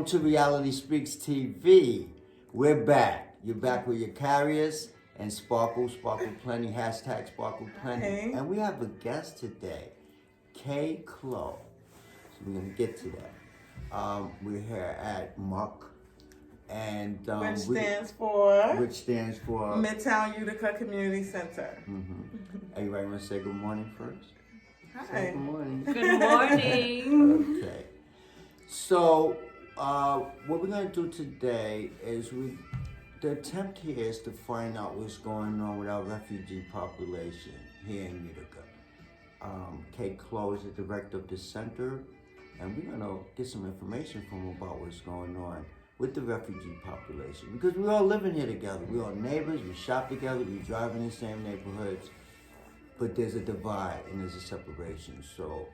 to Reality Speaks TV. We're back. You're back with your carriers and Sparkle Plenty, hashtag Sparkle Plenty. Hey. And we have a guest today, Kay Clow. So we're going to get to that. We're here at MUCC. And which stands for Midtown Utica Community Center. Mm-hmm. Are you ready to say good morning first? Hi. Say good morning. Good morning. Okay. So, what we're going to do today is the attempt here is to find out what's going on with our refugee population here in Utica. Kay Clow is the director of the center, and we're going to get some information from him about what's going on with the refugee population, because we're all living here together. We're all neighbors, we shop together, we drive in the same neighborhoods, but there's a divide and there's a separation. So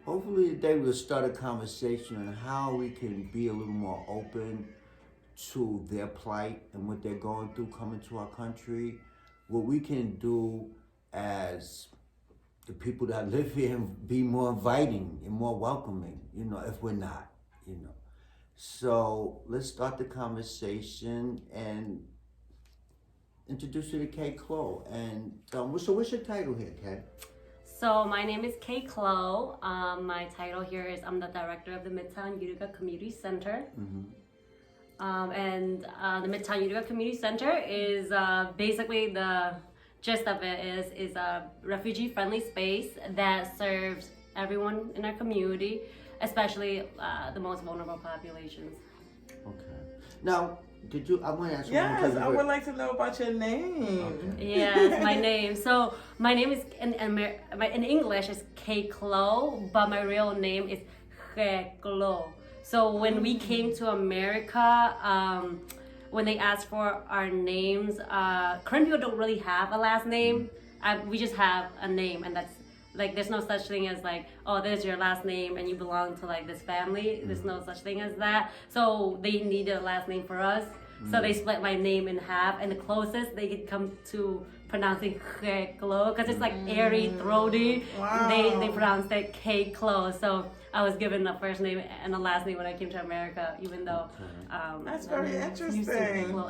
hopefully today we'll start a conversation on how we can be a little more open to their plight and what they're going through coming to our country, what we can do as the people that live here and be more inviting and more welcoming, if we're not, So let's start the conversation and introduce you to Kay Clow. And so what's your title here, Kay? So my name is Kay Clow. My title here is I'm the director of the Midtown Utica Community Center. Mm-hmm. And the Midtown Utica Community Center is basically the gist of it is a refugee-friendly space that serves everyone in our community, especially the most vulnerable populations. Okay. Now, I want to ask you. Yes, I would like to know about your name. Okay. Yes, my name. So my name is in English is Kay Clow, but my real name is Kay Clow. So when we came to America, when they asked for our names, current people don't really have a last name. We just have a name, and that's like, there's no such thing as like, oh, there's your last name and you belong to like this family. There's no such thing as that. So they needed a last name for us. So they split my name in half, and the closest they could come to pronouncing Kay Clow, because it's like airy, throaty. Wow. They pronounced it Kay Clow. So I was given a first name and a last name when I came to America, even though that's very interesting.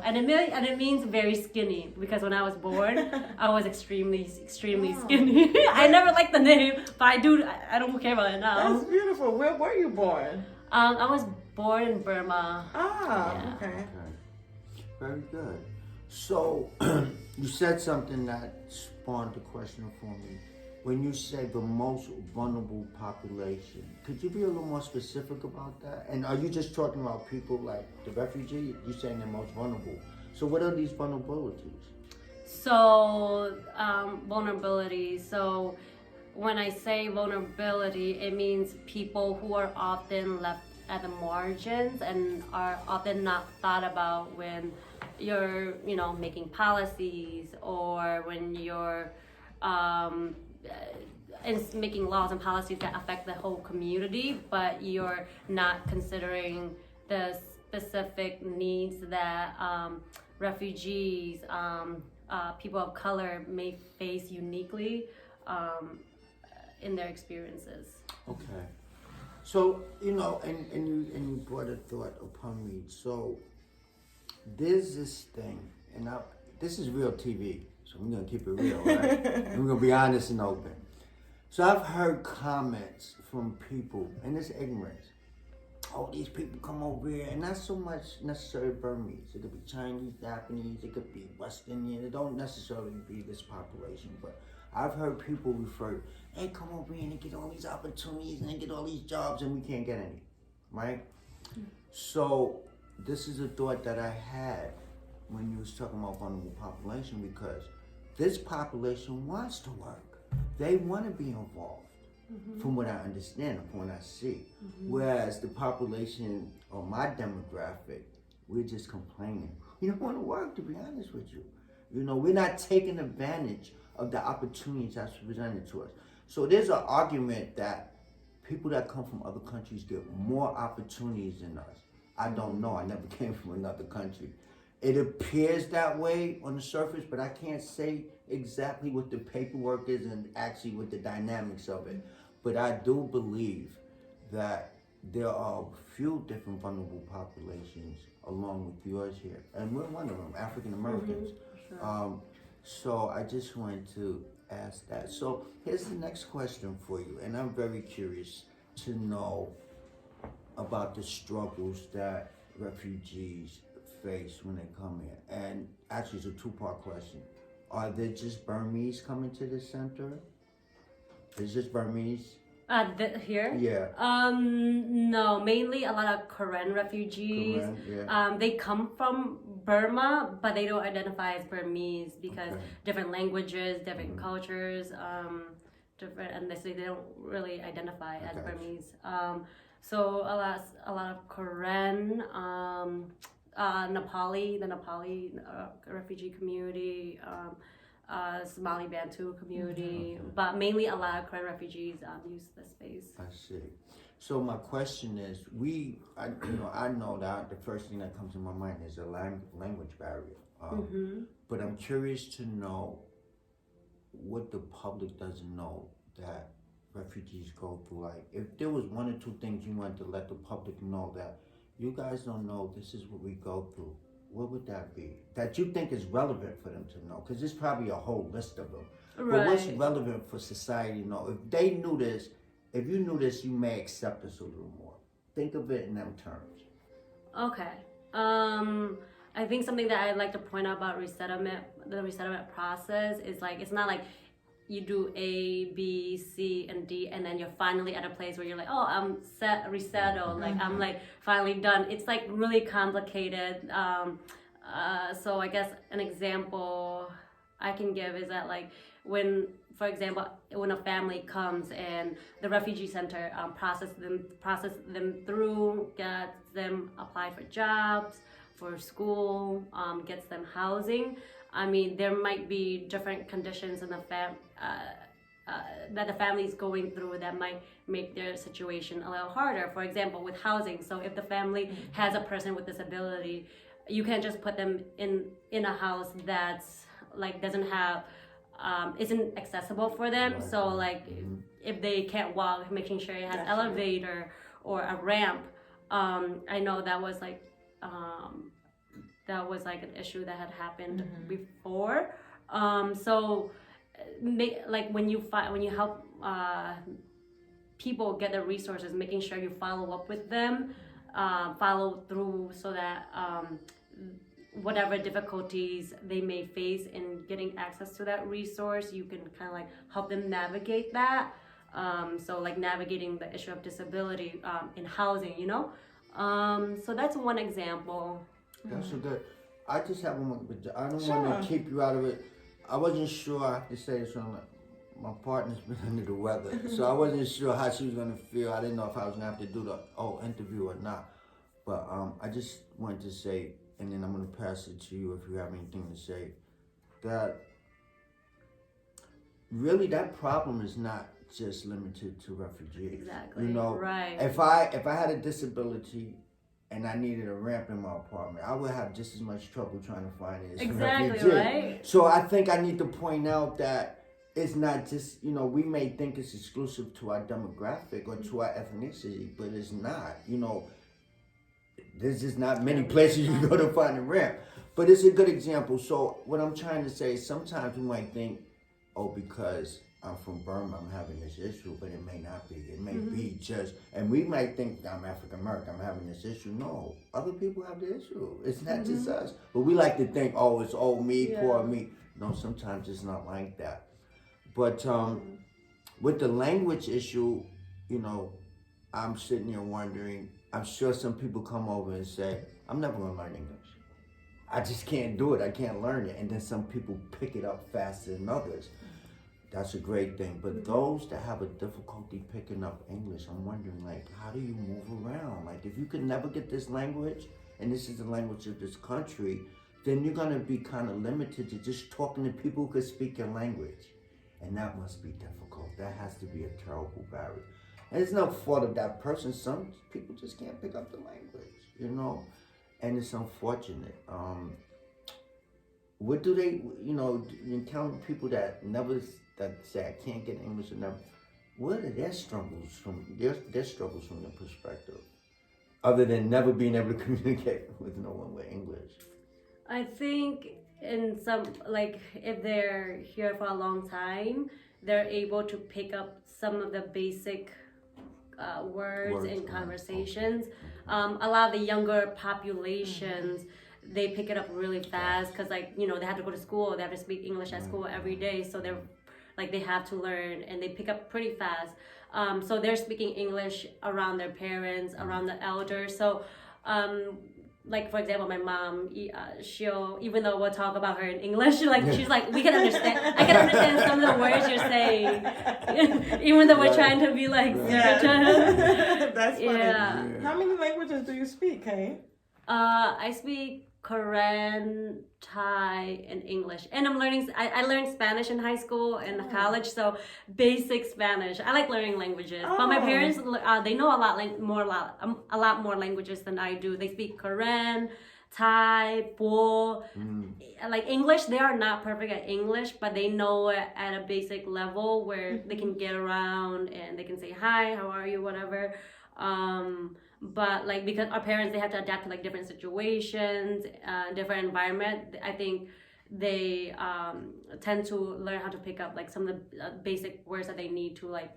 And it means very skinny, because when I was born, I was extremely skinny. I never liked the name, but I don't care about it now. That's beautiful. Where were you born? I was born in Burma. Ah, okay. Very good. So, you said something that spawned a question for me. When you say the most vulnerable population, could you be a little more specific about that? And are you just talking about people like the refugee? You're saying they're most vulnerable. So what are these vulnerabilities? So, vulnerability. So, when I say vulnerability, it means people who are often left at the margins and are often not thought about when you're, making policies, or when you're making laws and policies that affect the whole community, but you're not considering the specific needs that refugees, people of color may face uniquely in their experiences. Okay. So, and you brought a thought upon me. So, there's this thing, and this is real TV, so we're going to keep it real, right? And we're going to be honest and open. So I've heard comments from people, and it's ignorance. Oh, these people come over here, and not so much necessarily Burmese. It could be Chinese, Japanese, it could be West Indian. It don't necessarily be this population, but I've heard people refer, hey, come over here and get all these opportunities and they get all these jobs, and we can't get any, right? So this is a thought that I had when you was talking about vulnerable population, because this population wants to work. They want to be involved, from what I understand, from what I see. Whereas the population, or my demographic, we're just complaining. You don't want to work, to be honest with you. We're not taking advantage of the opportunities that's presented to us. So there's an argument that people that come from other countries get more opportunities than us. I don't know. I never came from another country. It appears that way on the surface, but I can't say exactly what the paperwork is and actually what the dynamics of it. But I do believe that there are a few different vulnerable populations along with yours here, and we're one of them, African Americans. Sure. So I just wanted to ask that. So here's the next question for you, and I'm very curious to know about the struggles that refugees face when they come here. And actually, it's a two-part question. Are there just Burmese coming to the center? Is just Burmese? Here? Yeah. No, mainly a lot of Korean refugees. Korean, yeah. They come from Burma, but they don't identify as Burmese because different languages, different cultures, different ethnicity. They don't really identify as Burmese. So a lot of Korean, Nepali, the Nepali refugee community. Somali Bantu community, but mainly a lot of Korean refugees use the space. I see. So my question is, I know that the first thing that comes to my mind is a language barrier. But I'm curious to know what the public doesn't know that refugees go through. Like, if there was one or two things you wanted to let the public know that you guys don't know, this is what we go through, what would that be? That you think is relevant for them to know? Because there's probably a whole list of them. Right. But what's relevant for society to know? If they knew this, if you knew this, you may accept this a little more. Think of it in them terms. Okay. I think something that I'd like to point out about the resettlement process is like, it's not like you do A, B, C, and D, and then you're finally at a place where you're like, oh, I'm resettled, like I'm like finally done. It's like really complicated. So I guess an example I can give is that like when, for example, when a family comes and the refugee center process them through, gets them apply for jobs, for school, gets them housing. I mean, there might be different conditions in the that the family is going through that might make their situation a little harder. For example, with housing. So if the family has a person with disability, you can't just put them in a house that's like doesn't have isn't accessible for them. Right. So like if they can't walk, making sure it has an elevator or a ramp. I know that was like an issue that had happened before. So like when you help people get the resources, making sure you follow up with them, follow through so that whatever difficulties they may face in getting access to that resource, you can kind of like help them navigate that. So like navigating the issue of disability in housing, you know. So that's one example. That's so good. I just have one, but I don't want to keep you out of it. I wasn't sure, I have to say this on my partner's been under the weather, so I wasn't sure how she was going to feel. I didn't know if I was going to have to do the whole interview or not. But I just wanted to say, and then I'm going to pass it to you if you have anything to say, that really that problem is not just limited to refugees. Exactly. You know, right. If I had a disability and I needed a ramp in my apartment, I would have just as much trouble trying to find it as a refugee. Right? So I think I need to point out that it's not just, you know, we may think it's exclusive to our demographic or to our ethnicity, but it's not. You know, there's just not many places you go to find a ramp. But it's a good example. So what I'm trying to say is sometimes we might think, oh, because I'm from Burma, I'm having this issue, but it may not be. It may be just, and we might think I'm African American, I'm having this issue. No, other people have the issue. It's not just us. But we like to think, oh, it's me, poor me. No, sometimes it's not like that. But with the language issue, you know, I'm sitting here wondering, I'm sure some people come over and say, I'm never gonna learn English. I just can't do it, I can't learn it. And then some people pick it up faster than others. That's a great thing. But those that have a difficulty picking up English, I'm wondering, like, how do you move around? Like, if you could never get this language, and this is the language of this country, then you're gonna be kind of limited to just talking to people who could speak your language. And that must be difficult. That has to be a terrible barrier. And it's no fault of that person. Some people just can't pick up the language, you know? And it's unfortunate. What do they, you know, you encounter people that say, I can't get English or never, what are their struggles from their struggles from your perspective, other than never being able to communicate with no one with English? I think in some, like, if they're here for a long time, they're able to pick up some of the basic words and conversations. A lot of the younger populations, they pick it up really fast because, like, you know, they have to go to school, they have to speak English at school every day, so they're like, they have to learn, and they pick up pretty fast. So they're speaking English around their parents, around the elders. So like, for example, my mom, she'll, even though we'll talk about her in English, like, she's like, we can understand, I can understand some of the words you're saying, even though we're trying to be like, That's funny. Yeah. How many languages do you speak, Kay? I speak Korean, Thai, and English. And I'm learning, I learned Spanish in high school and college, so basic Spanish. I like learning languages. But my parents, they know a lot more languages than I do. They speak Korean, Thai, Po. Like English, they are not perfect at English, but they know it at a basic level where they can get around and they can say hi, how are you, whatever. But like, because our parents, they have to adapt to like different situations, different environment. I think they tend to learn how to pick up like some of the basic words that they need to like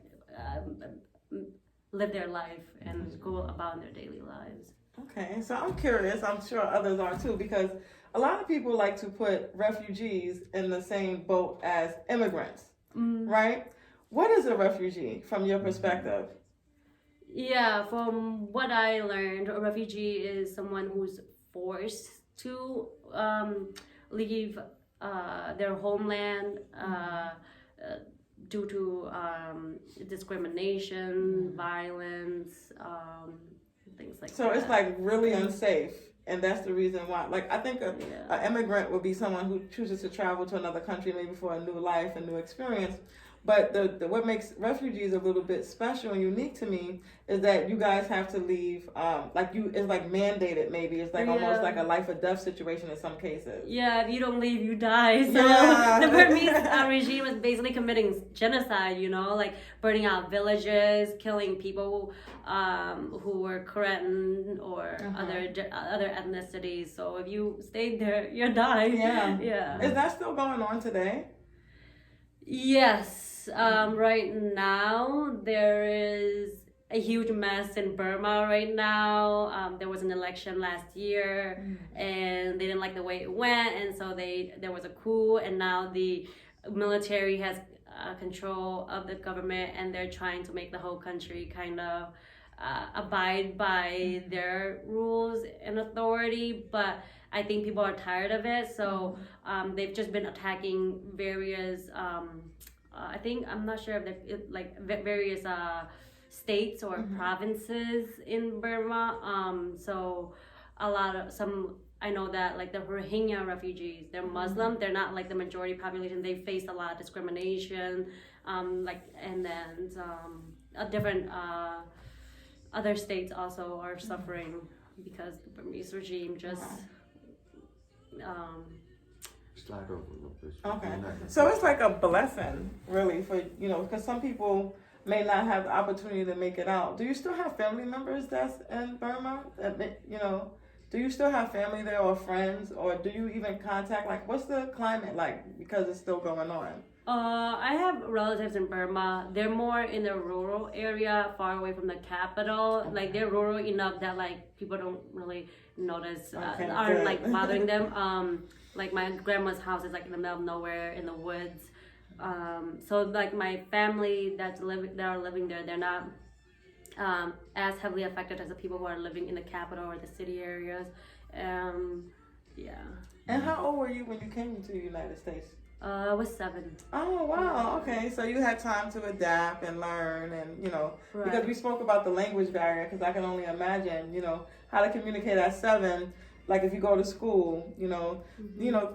live their life and go about in their daily lives. Okay, so I'm curious, I'm sure others are too, because a lot of people like to put refugees in the same boat as immigrants, right? What is a refugee from your perspective? Yeah, from what I learned, a refugee is someone who's forced to leave their homeland due to discrimination, violence, things like that. So it's like really unsafe, and that's the reason why. Like, I think an immigrant would be someone who chooses to travel to another country maybe for a new life, a new experience. But the what makes refugees a little bit special and unique to me is that you guys have to leave, it's like mandated maybe. It's like almost like a life or death situation in some cases. Yeah, if you don't leave, you die. So the Burmese regime was basically committing genocide, you know, like burning out villages, killing people who were Korean or other ethnicities. So if you stayed there, you die. Yeah. Is that still going on today? Yes. Right now, there is a huge mess in Burma right now. There was an election last year, and they didn't like the way it went, and so there was a coup, and now the military has control of the government, and they're trying to make the whole country kind of abide by their rules and authority. But I think people are tired of it, so they've just been attacking various I'm not sure if various states or provinces in Burma. So I know that like the Rohingya refugees, they're Muslim, they're not like the majority population. They face a lot of discrimination, and then different other states also are suffering because the Burmese regime just slide over a little bit. Okay. So it's like a blessing, really, for, because some people may not have the opportunity to make it out. Do you still have family members that's in Burma? Do you still have family there or friends, or do you even contact, like, what's the climate like, because it's still going on? I have relatives in Burma. They're more in the rural area, far away from the capital. Like, they're rural enough that like people don't really notice, aren't like bothering them. Like my grandma's house is like in the middle of nowhere in the woods. So like my family that are living there, they're not as heavily affected as the people who are living in the capital or the city areas. Yeah. And how old were you when you came to the United States? I was 7. Oh, wow. Okay. So you had time to adapt and learn and, because we spoke about the language barrier, because I can only imagine, how to communicate at 7. Like if you go to school,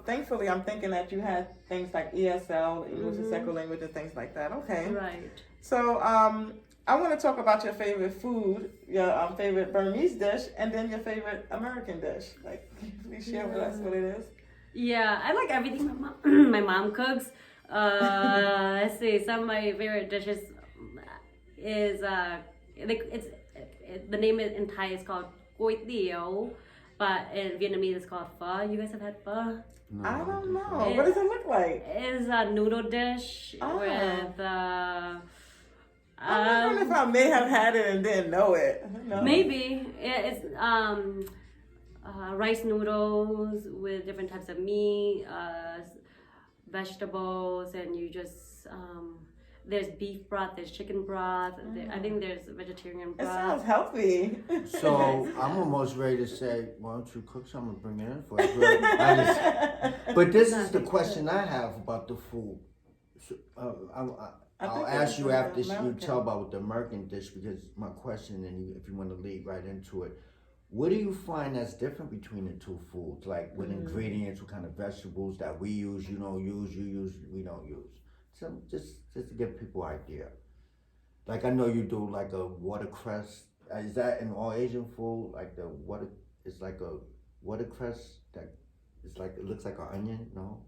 thankfully I'm thinking that you had things like ESL, English as second language, and things like that. Okay. Right. So I want to talk about your favorite food, your favorite Burmese dish, and then your favorite American dish. Like, can you please share with us what it is? Yeah, I like everything my mom cooks. Let's see, some of my favorite dishes. is the name in Thai is called Goi Tio, but in Vietnamese it's called pho. You guys have had pho? No, I don't know. It- What does it look like? It's a noodle dish with I'm wondering if I may have had it and didn't know it. No. maybe it's rice noodles with different types of meat, vegetables, and you just there's beef broth, there's chicken broth. I think there's vegetarian It broth. sounds healthy. So I'm almost ready to say, why don't you cook some and bring it in for us? But this is the question I have about the food. So, I'll ask you after you tell about the American dish, because my question, and if you want to lead right into it, what do you find that's different between the two foods? Like what ingredients, what kind of vegetables that we use, you don't use, you use, we don't use. So just to give people an idea. Like I know you do like a watercress. Is that in all Asian food? Like the water, it's like a watercress that it's like it looks like an onion. No.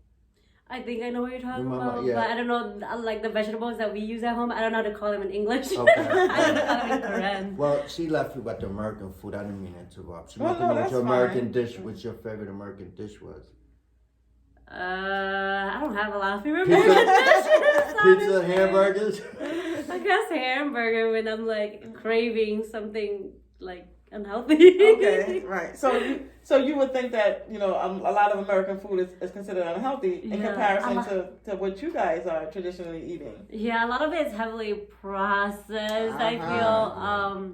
I think I know what you're talking Remember, about, yeah. but I don't know, like the vegetables that we use at home, I don't know how to call them in English. Okay. I don't know how to call them in Korean. Well, she left you about the American food. I didn't mean to interrupt. She Well, wanted to no, know what that's your American fine. dish, what your favorite American dish was. I don't have a lot of favorite Pizza? American dishes. Pizza, hamburgers. I guess hamburger when I'm like craving something like unhealthy. Okay, right. So you would think that a lot of American food is considered unhealthy in Yeah. comparison to what you guys are traditionally eating. Yeah, a lot of it is heavily processed. I feel.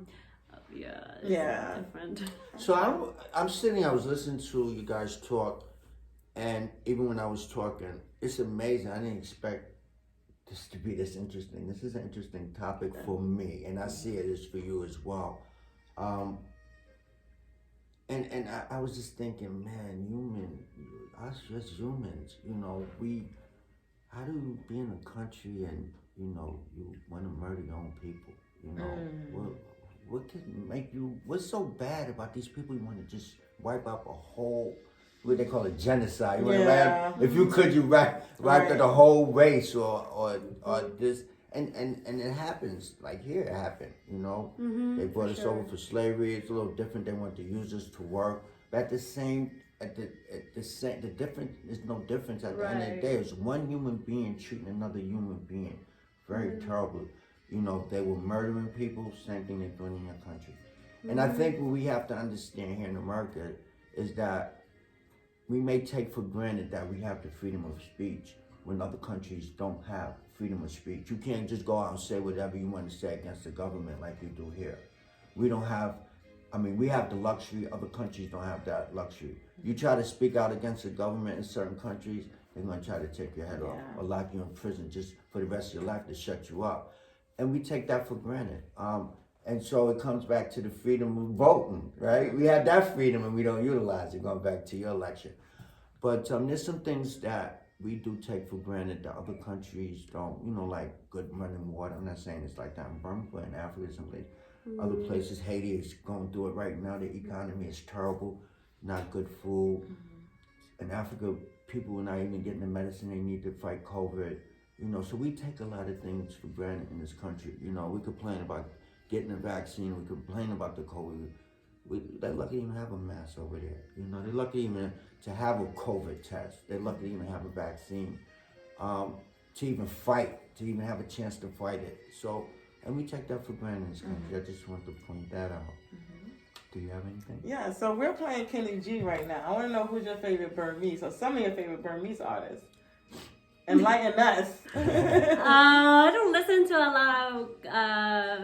It's Yeah. different. So I'm sitting. I was listening to you guys talk, and even when I was talking, it's amazing. I didn't expect this to be this interesting. This is an interesting topic for me, and I see it as for you as well. And I was just thinking, man, us as humans, how do you be in a country and you want to murder your own people? What can make you? What's so bad about these people? You want to just wipe out a whole, what they call it, genocide. You want to if you could, you wipe out the whole race or this. And it happens, like here it happened, They brought us over for slavery. It's a little different. They want to use us to work. But the difference is no difference at the end of the day. It's one human being treating another human being very terrible. They were murdering people, same thing they're doing in your country. And I think what we have to understand here in America is that we may take for granted that we have the freedom of speech when other countries don't have freedom of speech. You can't just go out and say whatever you want to say against the government like you do here. We don't have, we have the luxury, other countries don't have that luxury. You try to speak out against the government in certain countries, they're going to try to take your head off or lock you in prison just for the rest of your life to shut you up. And we take that for granted. And so it comes back to the freedom of voting, right? We have that freedom and we don't utilize it, going back to your election. But there's some things that we do take for granted that other countries don't, like good running water. I'm not saying it's like that in Burma, but in Africa, some places, other places, Haiti is going through it right now. The economy is terrible, not good food. In Africa, people are not even getting the medicine they need to fight COVID. So we take a lot of things for granted in this country. We complain about getting a vaccine, we complain about the COVID. They're lucky to even have a mask over there. They're lucky even to have a COVID test. They're lucky to even have a vaccine, to even fight, to even have a chance to fight it. So, and we take that for granted in this country. I just want to point that out. Do you have anything? Yeah, so we're playing Kenny G right now. I want to know who's your favorite Burmese, or some of your favorite Burmese artists. Enlighten us. I don't listen to a lot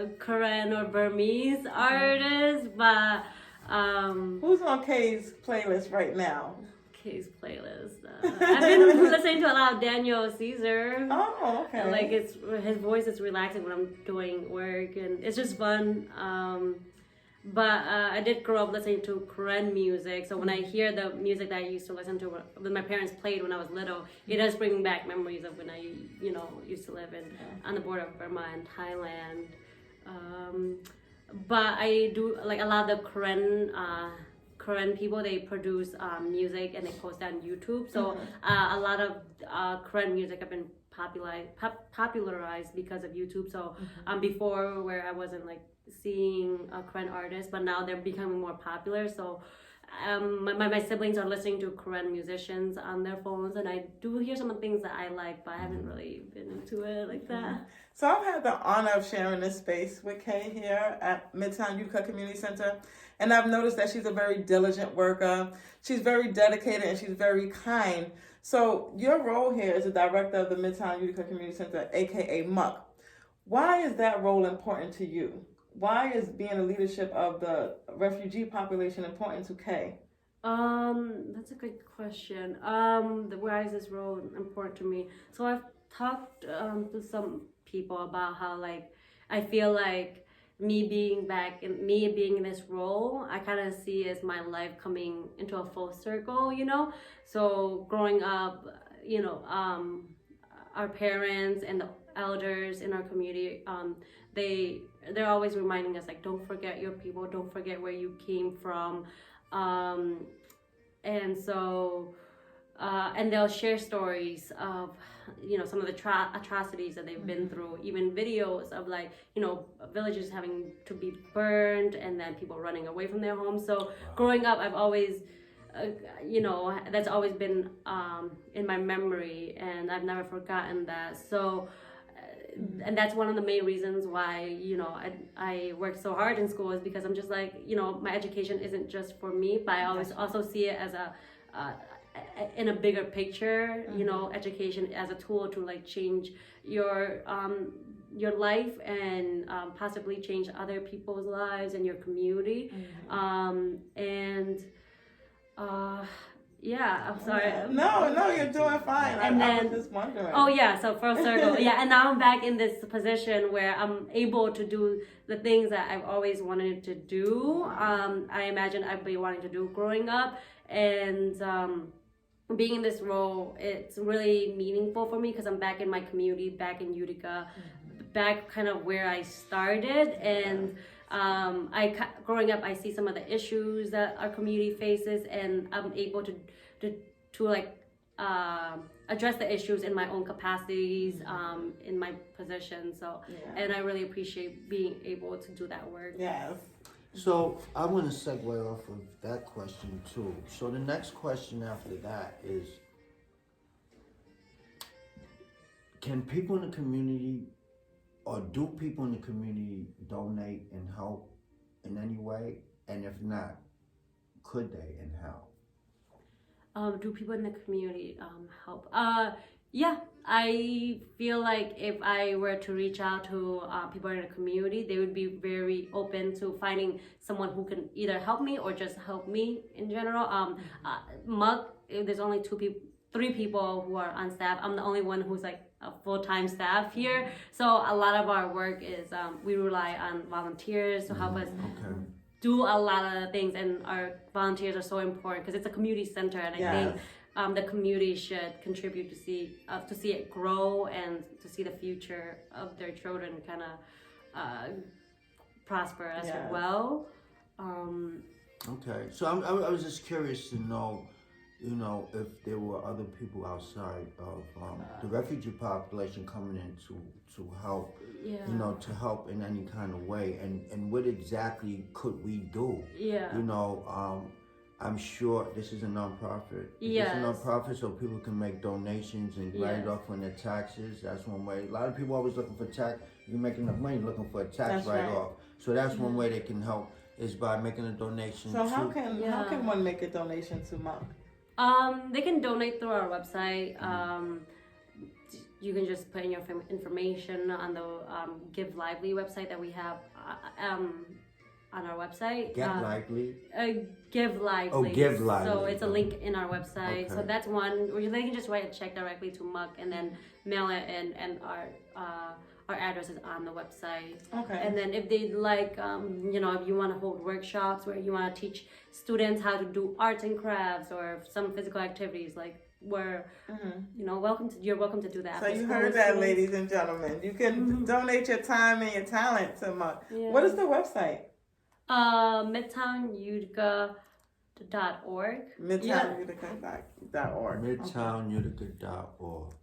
of Korean or Burmese artists, but Who's on Kay's playlist right now? Kay's playlist. I've been listening to a lot of Daniel Caesar. Oh, okay. Like his voice is relaxing when I'm doing work, and it's just fun. But I did grow up listening to Korean music, so when I hear the music that I used to listen to, that my parents played when I was little, it does bring back memories of when I, used to live on the border of Burma and Thailand. But I do like a lot of the Korean people. They produce music and they post that on YouTube. So a lot of Korean music have been popularized because of YouTube. So before where I wasn't like seeing Korean artists, but now they're becoming more popular. So my siblings are listening to Korean musicians on their phones, and I do hear some of the things that I like, but I haven't really been into it like that. So I've had the honor of sharing this space with Kay here at Midtown Utica Community Center, and I've noticed that she's a very diligent worker. She's very dedicated and she's very kind. So your role here as the director of the Midtown Utica Community Center, aka MUCC, why is that role important to you? Why is being a leadership of the refugee population important to Kay? That's a good question. Why is this role important to me? So I've talked to some people about how like I feel like me being in this role, I kind of see as my life coming into a full circle, you know. So growing up, you know, our parents and the elders in our community, they're always reminding us like, don't forget your people, don't forget where you came from, and so and they'll share stories of, you know, some of the atrocities that they've been through, even videos of like, you know, villages having to be burned and then people running away from their homes. So growing up, I've always you know, that's always been in my memory, and I've never forgotten that. So and that's one of the main reasons why, you know, I worked so hard in school, is because I'm just like, you know, my education isn't just for me, but I always also see it as in a bigger picture, you know, education as a tool to like change your life and possibly change other people's lives and your community. Yeah, I'm sorry. No, you're doing fine. And I then, was just wondering. Oh yeah, so full circle. Yeah, and now I'm back in this position where I'm able to do the things that I've always wanted to do. I imagine I'd be wanting to do growing up, and being in this role, it's really meaningful for me because I'm back in my community, back in Utica, back kind of where I started. And growing up, I see some of the issues that our community faces, and I'm able to like address the issues in my own capacities, in my position. So, and I really appreciate being able to do that work. Yes. So I want to segue off of that question too. So the next question after that is, can people in the community, or do people in the community donate and help in any way? And if not, could they, and how? Do people in the community help? Yeah, I feel like if I were to reach out to people in the community, they would be very open to finding someone who can either help me or just help me in general. MUCC, there's only three people who are on staff. I'm the only one who's like a full-time staff here. So a lot of our work is we rely on volunteers to help us do a lot of things, and our volunteers are so important because it's a community center, and I think the community should contribute to see it grow and to see the future of their children kind of prosper as well. Okay, so I was just curious to know, you know, if there were other people outside of the refugee population coming in to help, you know, to help in any kind of way, and what exactly could we do? You know, I'm sure this is a nonprofit. It's a nonprofit, so people can make donations and write it off on their taxes. That's one way. A lot of people always looking for tax. You make enough money looking for a tax write-off. So that's one way they can help, is by making a donation. So how can one make a donation to MUCC? They can donate through our website. You can just put in your information on the Give Lively website that we have on our website. Give Lively? Give Lively. Oh, Give Lively. So it's a link in our website. So that's one, or they can just write a check directly to MUCC and then mail it, and our address is on the website. And then if they'd like, you know, if you want to hold workshops where you want to teach students how to do arts and crafts or some physical activities, like where, you know, you're welcome to do that. So you heard that, ladies and gentlemen. You can donate your time and your talent to MUCC. What is the website? MidtownUtica.org. MidtownUtica.org. MidtownUtica.org.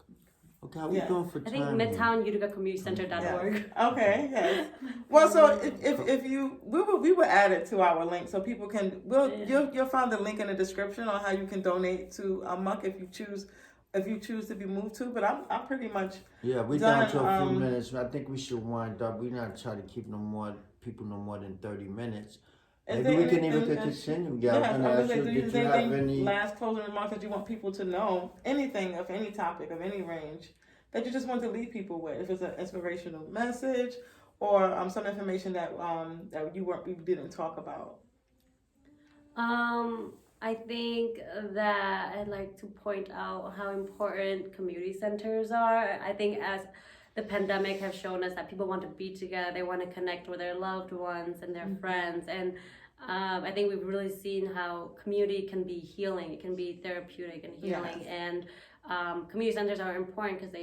Okay, how we Yeah. doing for I think time? here? Midtown Utica Community Center.org. Okay, yes. Well, so if you we will add it to our link so people can you'll find the link in the description on how you can donate to MUCC if you choose to be moved to. But I'm pretty much we're down to a few minutes. I think we should wind up. We're not trying to keep no more than 30 minutes. Maybe we can even continue. Yeah, I was going to ask you, did you have any last closing remarks that you want people to know? Anything of any topic of any range that you just want to leave people with? If it's an inspirational message or some information that we didn't talk about. I think that I'd like to point out how important community centers are. I think as the pandemic has shown us that people want to be together, they want to connect with their loved ones and their friends. And I think we've really seen how community can be healing. It can be therapeutic and healing. Yes. And community centers are important because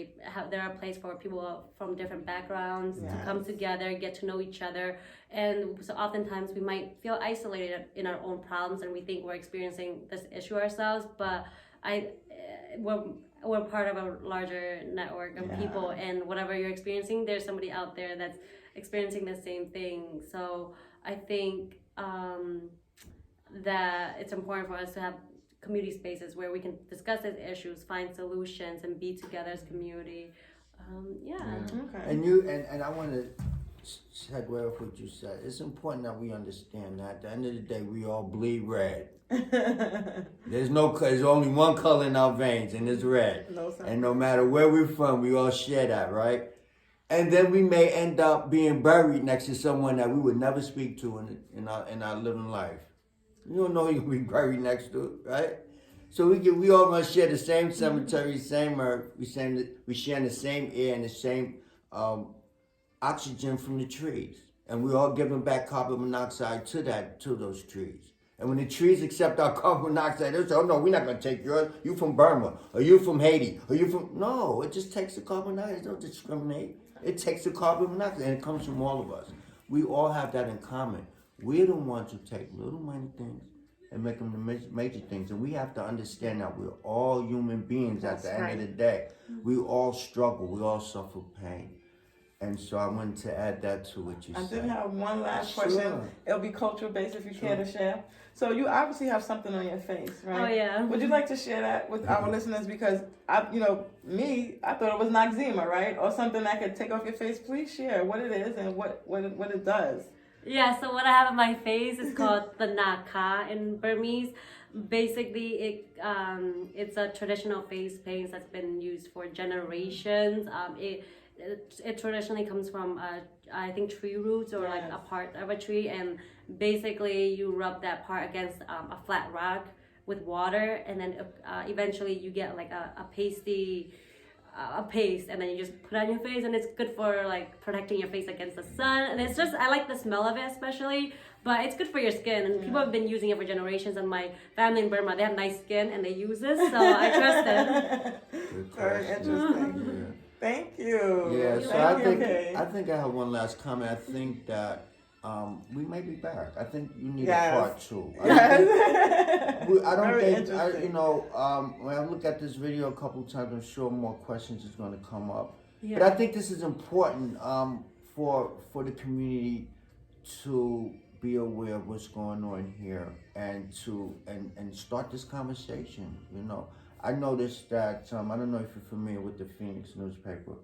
they're a place for people from different backgrounds to come together, get to know each other. And so oftentimes we might feel isolated in our own problems and we think we're experiencing this issue ourselves, but we're part of a larger network of people, and whatever you're experiencing, there's somebody out there that's experiencing the same thing. So I think that it's important for us to have community spaces where we can discuss these issues, find solutions, and be together as community. Okay. And I want to segue off what you said. It's important that we understand that at the end of the day, we all bleed red. There's only one color in our veins, and it's red. And no matter where we're from, we all share that, right? And then we may end up being buried next to someone that we would never speak to in our living life. You don't know you'll be buried next to, right? So we all gonna share the same cemetery, same earth. We share the same air and the same oxygen from the trees, and we all giving back carbon monoxide to those trees. And when the trees accept our carbon monoxide, they say, "Oh no, we're not gonna take yours. You from Burma, or you from Haiti, or you from..." No, it just takes the carbon monoxide. It don't discriminate. It takes the carbon monoxide, and it comes from all of us. We all have that in common. We're the ones who take little minor things and make them the major things. And we have to understand that we're all human beings at the end of the day. We all struggle. We all suffer pain. And so I wanted to add that to what you said. I did have one last question. It'll be cultural based if you care to share. So you obviously have something on your face, right? Oh yeah. Would you like to share that with our listeners? Because I thought it was eczema, right? Or something that could take off your face. Please share what it is and what it does. Yeah, so what I have on my face is called the naka in Burmese. Basically, it's a traditional face paint that's been used for generations. It traditionally comes from I think tree roots or like a part of a tree, and basically you rub that part against a flat rock with water, and then eventually you get like a paste, and then you just put it on your face, and it's good for like protecting your face against the sun. And it's just, I like the smell of it especially, but it's good for your skin, and people have been using it for generations. And my family in Burma, they have nice skin and they use this, so I trust it. Very interesting. Thank you. Yeah, so I think I have one last comment. I think that we may be back. I think you need a part two. I don't think when I look at this video a couple times, I'm sure more questions is going to come up. Yeah. But I think this is important for the community to be aware of what's going on here and start this conversation. I noticed that I don't know if you're familiar with the Phoenix newspaper.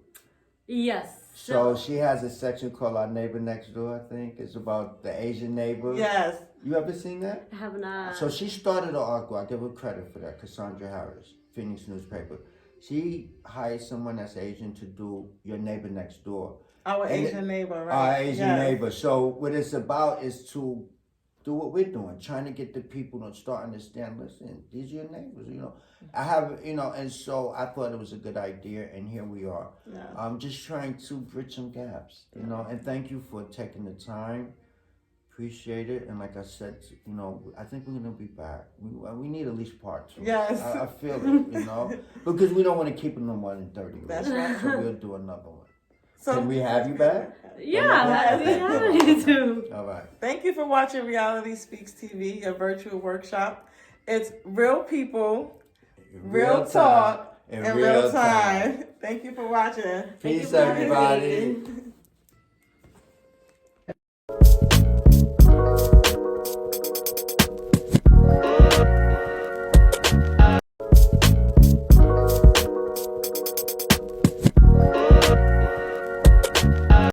Yes. So she has a section called Our Neighbor Next Door, I think. It's about the Asian neighbor. Yes. You ever seen that? I have not. So she started an article. I give her credit for that. Cassandra Harris, Phoenix newspaper. She hired someone that's Asian to do Your Neighbor Next Door. Our Asian neighbor, right? Our Asian neighbor. So what it's about is to do what we're doing, trying to get the people to start understand, listen, these are your neighbors, I have, and so I thought it was a good idea, and here we are. Yeah. I'm just trying to bridge some gaps, and thank you for taking the time. Appreciate it. And like I said, I think we're going to be back. We need at least part two. Yes. I feel it, because we don't want to keep it no more than 30 minutes. That's right. So we'll do another one. So, can we have you back? Yeah, we have you too. All right. Thank you for watching Reality Speaks TV, a virtual workshop. It's real people, real talk, in real time. Thank you for watching. Peace, for having me. everybody.